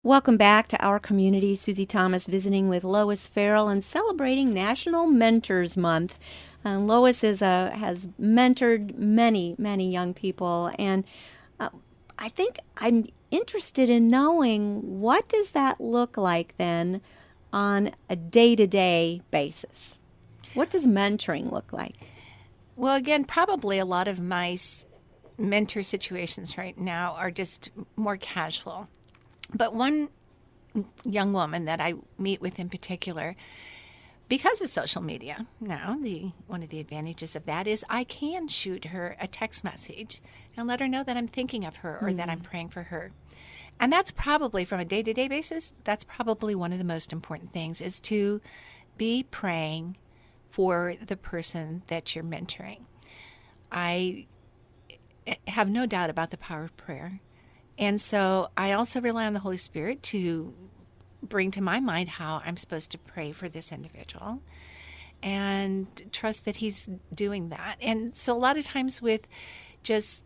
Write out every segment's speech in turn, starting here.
Welcome back to our community. Susie Thomas visiting with Lois Farrell and celebrating National Mentors Month. Lois has mentored many young people, and I think I'm interested in knowing, what does that look like then on a day-to-day basis? What does mentoring look like? Well, again, probably a lot of my mentor situations right now are just more casual. But one young woman that I meet with in particular, because of social media now, one of the advantages of that is I can shoot her a text message and let her know that I'm thinking of her or that I'm praying for her. And that's probably, from a day-to-day basis, that's probably one of the most important things, is to be praying for the person that you're mentoring. I have no doubt about the power of prayer. And so I also rely on the Holy Spirit to bring to my mind how I'm supposed to pray for this individual and trust that he's doing that. And so a lot of times with just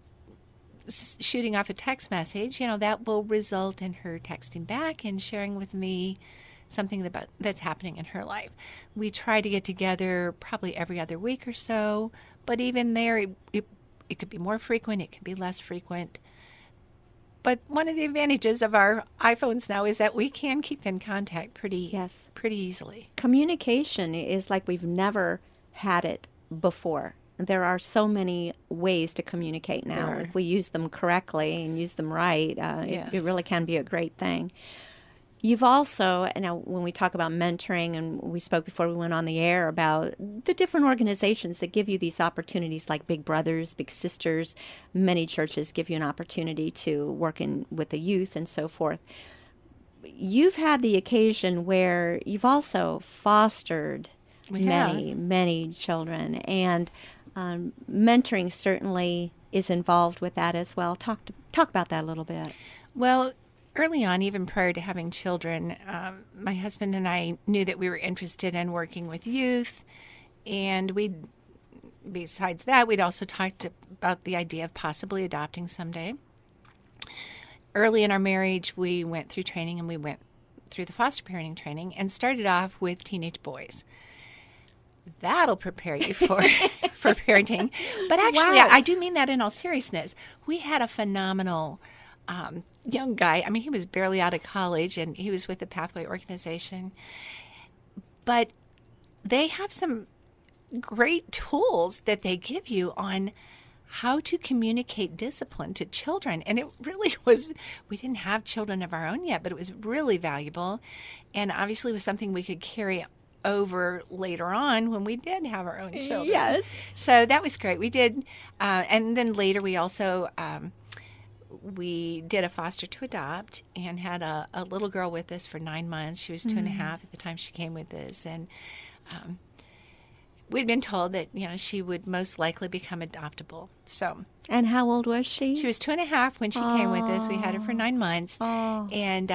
shooting off a text message, that will result in her texting back and sharing with me something that's happening in her life. We try to get together probably every other week or so, but even there, it could be more frequent, it can be less frequent. But one of the advantages of our iPhones now is that we can keep in contact pretty easily. Communication is like we've never had it before. There are so many ways to communicate now. If we use them correctly and use them right, it really can be a great thing. You've also, now when we talk about mentoring, and we spoke before we went on the air about the different organizations that give you these opportunities, like Big Brothers, Big Sisters. Many churches give you an opportunity to work with the youth and so forth. You've had the occasion where you've also fostered many children, and mentoring certainly is involved with that as well. Talk about that a little bit. Well, early on, even prior to having children, my husband and I knew that we were interested in working with youth, and besides that, we'd also talked about the idea of possibly adopting someday. Early in our marriage, we went through training, and we went through the foster parenting training and started off with teenage boys. That'll prepare you for parenting. But actually, I do mean that in all seriousness. We had a phenomenal young guy. I mean, he was barely out of college, and he was with the Pathway organization. But they have some great tools that they give you on how to communicate discipline to children. And it really was, we didn't have children of our own yet, but it was really valuable. And obviously it was something we could carry over later on when we did have our own children. Yes. So that was great. We did. And then later we also, we did a foster to adopt and had a little girl with us for 9 months. She was 2.5 at the time she came with us. And we'd been told that, she would most likely become adoptable. So. And how old was she? She was 2.5 when she came with us. We had her for 9 months. And,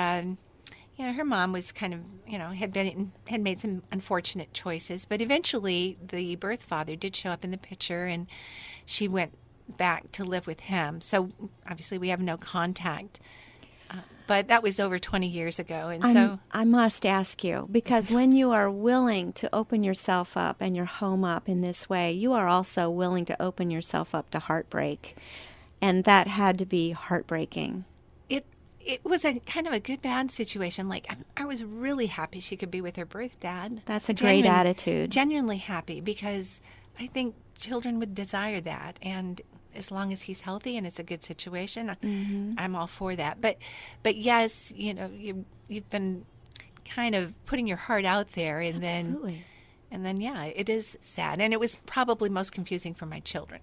her mom was kind of, had made some unfortunate choices. But eventually the birth father did show up in the picture, and she went back to live with him. So obviously we have no contact. But that was over 20 years ago. And I must ask you, because when you are willing to open yourself up and your home up in this way, you are also willing to open yourself up to heartbreak. And that had to be heartbreaking. It was a kind of a good, bad situation. Like, I was really happy she could be with her birth dad. That's a great attitude. Genuinely happy, because I think children would desire that. And as long as he's healthy and it's a good situation, I'm all for that. But yes, you've been kind of putting your heart out there, and Absolutely. then it is sad. And it was probably most confusing for my children.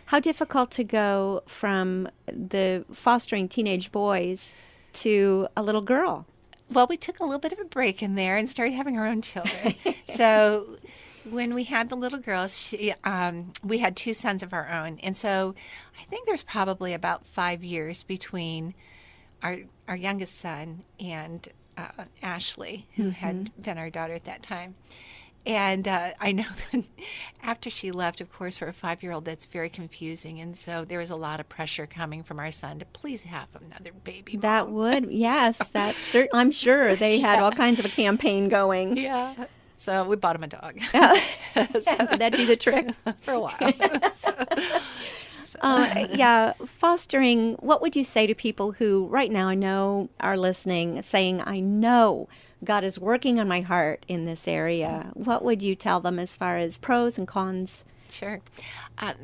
How difficult to go from the fostering teenage boys to a little girl? Well, we took a little bit of a break in there and started having our own children. So when we had the little girl, we had 2 sons of our own. And so I think there's probably about 5 years between our youngest son and Ashley, who had been our daughter at that time. And I know that after she left, of course, for a 5-year-old, that's very confusing. And so there was a lot of pressure coming from our son to please have another baby mom. That would, yes, that's certain. I'm sure they had all kinds of a campaign going. Yeah. So we bought him a dog. Did that do the trick? For a while. Yeah, fostering, what would you say to people who right now I know are listening, saying, I know God is working on my heart in this area? What would you tell them as far as pros and cons? Sure.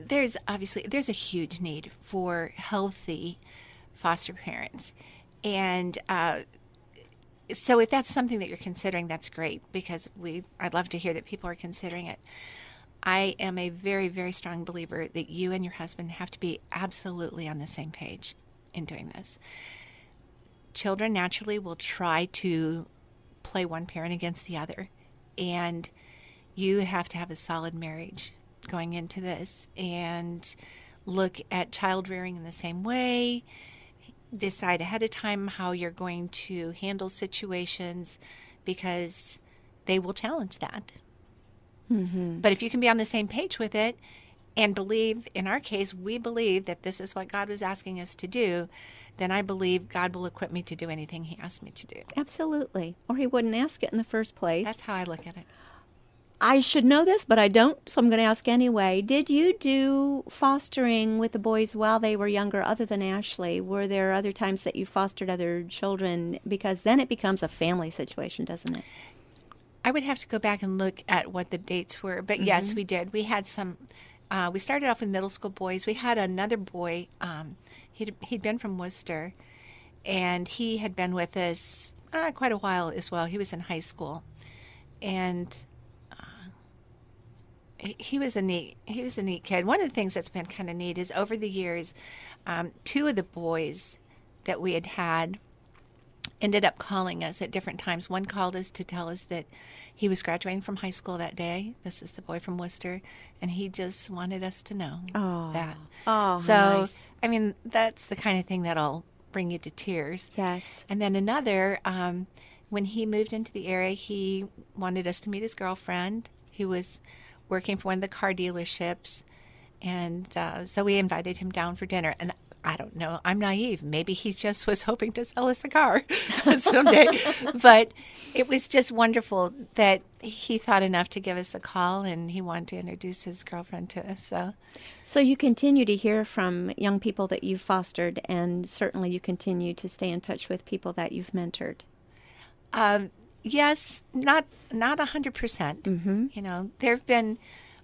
There's a huge need for healthy foster parents. And so if that's something that you're considering, that's great, because I'd love to hear that people are considering it. I am a very, very strong believer that you and your husband have to be absolutely on the same page in doing this. Children naturally will try to play one parent against the other, and you have to have a solid marriage going into this and look at child rearing in the same way. Decide ahead of time how you're going to handle situations, because they will challenge that. Mm-hmm. But if you can be on the same page with it and believe, in our case, we believe that this is what God was asking us to do, then I believe God will equip me to do anything He asked me to do. Absolutely. Or He wouldn't ask it in the first place. That's how I look at it. I should know this, but I don't, so I'm going to ask anyway. Did you do fostering with the boys while they were younger, other than Ashley? Were there other times that you fostered other children? Because then it becomes a family situation, doesn't it? I would have to go back and look at what the dates were. But yes, we did. We had some, we started off with middle school boys. We had another boy, he'd been from Worcester, and he had been with us quite a while as well. He was in high school. And he was a neat kid. One of the things that's been kind of neat is over the years, 2 of the boys that we had ended up calling us at different times. One called us to tell us that he was graduating from high school that day. This is the boy from Worcester, and he just wanted us to know that. Oh, so nice. I mean, that's the kind of thing that'll bring you to tears. Yes. And then another, when he moved into the area, he wanted us to meet his girlfriend, who was working for one of the car dealerships, and so we invited him down for dinner. And I don't know, I'm naive. Maybe he just was hoping to sell us a car someday. But it was just wonderful that he thought enough to give us a call, and he wanted to introduce his girlfriend to us. So you continue to hear from young people that you've fostered, and certainly you continue to stay in touch with people that you've mentored. Yes, not 100%. Mm-hmm. You know, there have been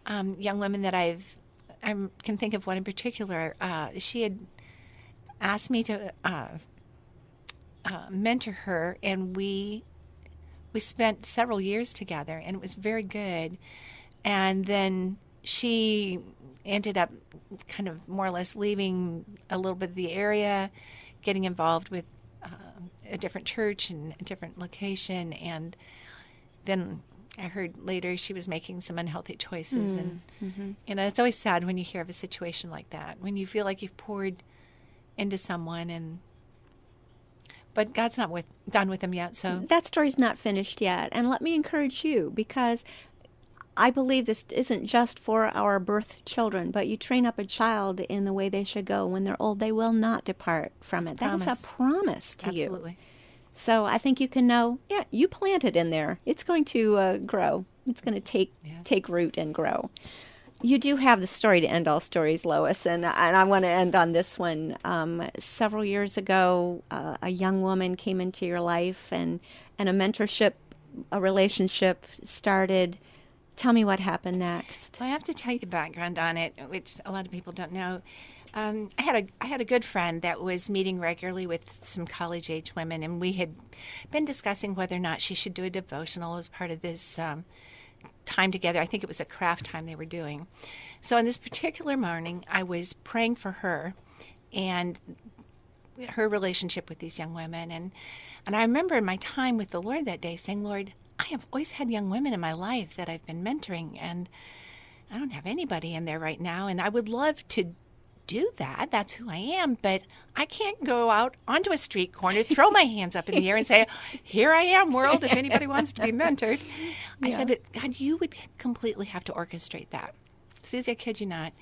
young women that I can think of one in particular. She had asked me to mentor her, and we spent several years together, and it was very good. And then she ended up kind of more or less leaving a little bit of the area, getting involved with a different church and a different location, and then I heard later she was making some unhealthy choices. And you know, it's always sad when you hear of a situation like that, when you feel like you've poured into someone, but God's not done with them yet. So that story's not finished yet. And let me encourage you, because I believe this isn't just for our birth children, but you train up a child in the way they should go. When they're old, they will not depart from it. That is a promise to you. Absolutely. So I think you can know, yeah, you planted in there. It's going to grow. It's going to take root and grow. You do have the story to end all stories, Lois, and I want to end on this one. Several years ago, a young woman came into your life, and a mentorship, a relationship started. Tell me what happened next. Well, I have to tell you the background on it, which a lot of people don't know. I had a good friend that was meeting regularly with some college-age women, and we had been discussing whether or not she should do a devotional as part of this time together. I think it was a craft time they were doing. So on this particular morning, I was praying for her and her relationship with these young women. And I remember in my time with the Lord that day saying, Lord, I have always had young women in my life that I've been mentoring, and I don't have anybody in there right now. And I would love to do that. That's who I am. But I can't go out onto a street corner, throw my hands up in the air and say, here I am, world, if anybody wants to be mentored. I said, but God, you would completely have to orchestrate that. Susie, I kid you not.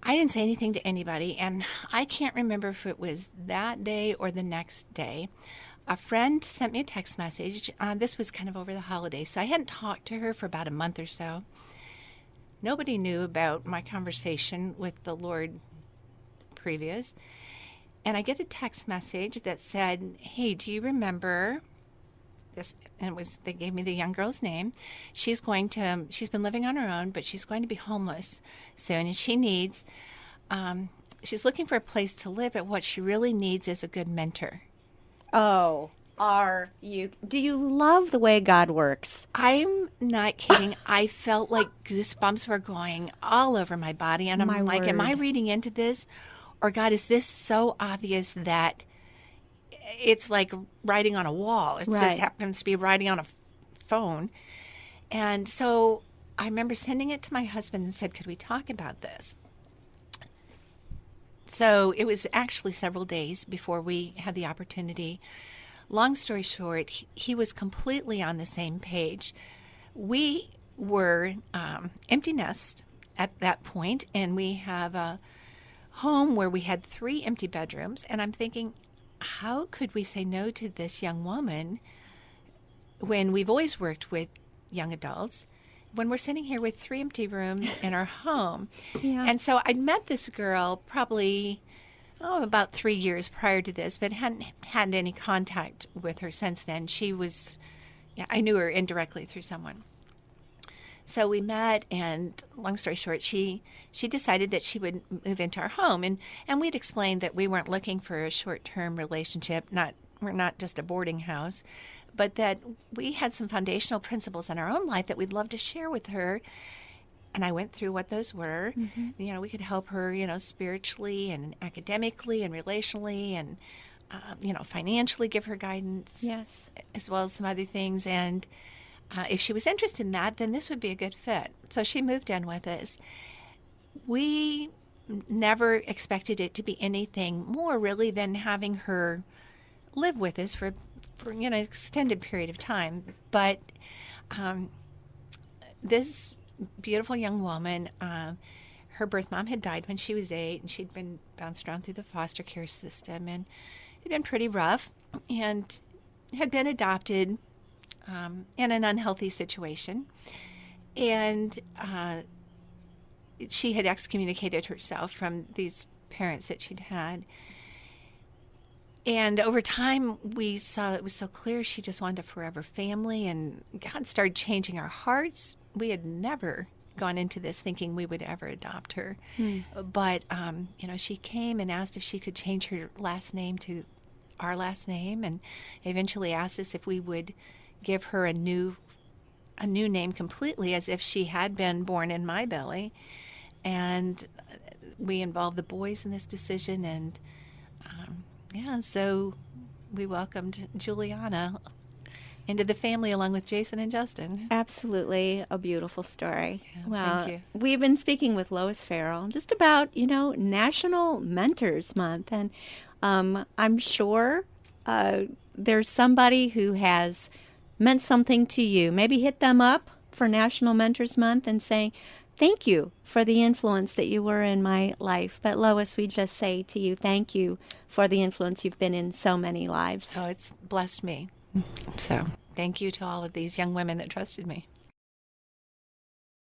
I didn't say anything to anybody, and I can't remember if it was that day or the next day. A friend sent me a text message. This was kind of over the holidays, so I hadn't talked to her for about a month or so. Nobody knew about my conversation with the Lord previous. And I get a text message that said, hey, do you remember this? And they gave me the young girl's name. She's been living on her own, but she's going to be homeless soon. And she's looking for a place to live, but what she really needs is a good mentor. Oh, do you love the way God works? I'm not kidding. I felt like goosebumps were going all over my body. And I'm like, am I reading into this? Or God, is this so obvious that it's like writing on a wall? It just happens to be writing on a phone. And so I remember sending it to my husband and said, could we talk about this? So it was actually several days before we had the opportunity. Long story short, he was completely on the same page. We were empty nest at that point, and we have a home where we had 3 empty bedrooms. And I'm thinking, how could we say no to this young woman when we've always worked with young adults, when we're sitting here with 3 empty rooms in our home? Yeah. And so I'd met this girl probably about 3 years prior to this, but hadn't had any contact with her since then. I knew her indirectly through someone. So we met, and long story short, she decided that she would move into our home. And we'd explained that we weren't looking for a short-term relationship, we're not just a boarding house, but that we had some foundational principles in our own life that we'd love to share with her. And I went through what those were. Mm-hmm. We could help her, spiritually and academically and relationally and, financially give her guidance. Yes. As well as some other things. And if she was interested in that, then this would be a good fit. So she moved in with us. We never expected it to be anything more really than having her live with us for an extended period of time. But this beautiful young woman, her birth mom had died when she was 8, and she'd been bounced around through the foster care system, and it had been pretty rough, and had been adopted in an unhealthy situation. And she had excommunicated herself from these parents that she'd had. And over time, we saw it was so clear she just wanted a forever family, and God started changing our hearts. We had never gone into this thinking we would ever adopt her. But, she came and asked if she could change her last name to our last name, and eventually asked us if we would give her a new name completely, as if she had been born in my belly. And we involved the boys in this decision, and so we welcomed Juliana into the family along with Jason and Justin. Absolutely a beautiful story. Yeah, well, thank you. We've been speaking with Lois Farrell just about, National Mentors Month. And I'm sure there's somebody who has meant something to you. Maybe hit them up for National Mentors Month and say, thank you for the influence that you were in my life. But Lois, we just say to you, thank you for the influence you've been in so many lives. Oh, it's blessed me. So thank you to all of these young women that trusted me.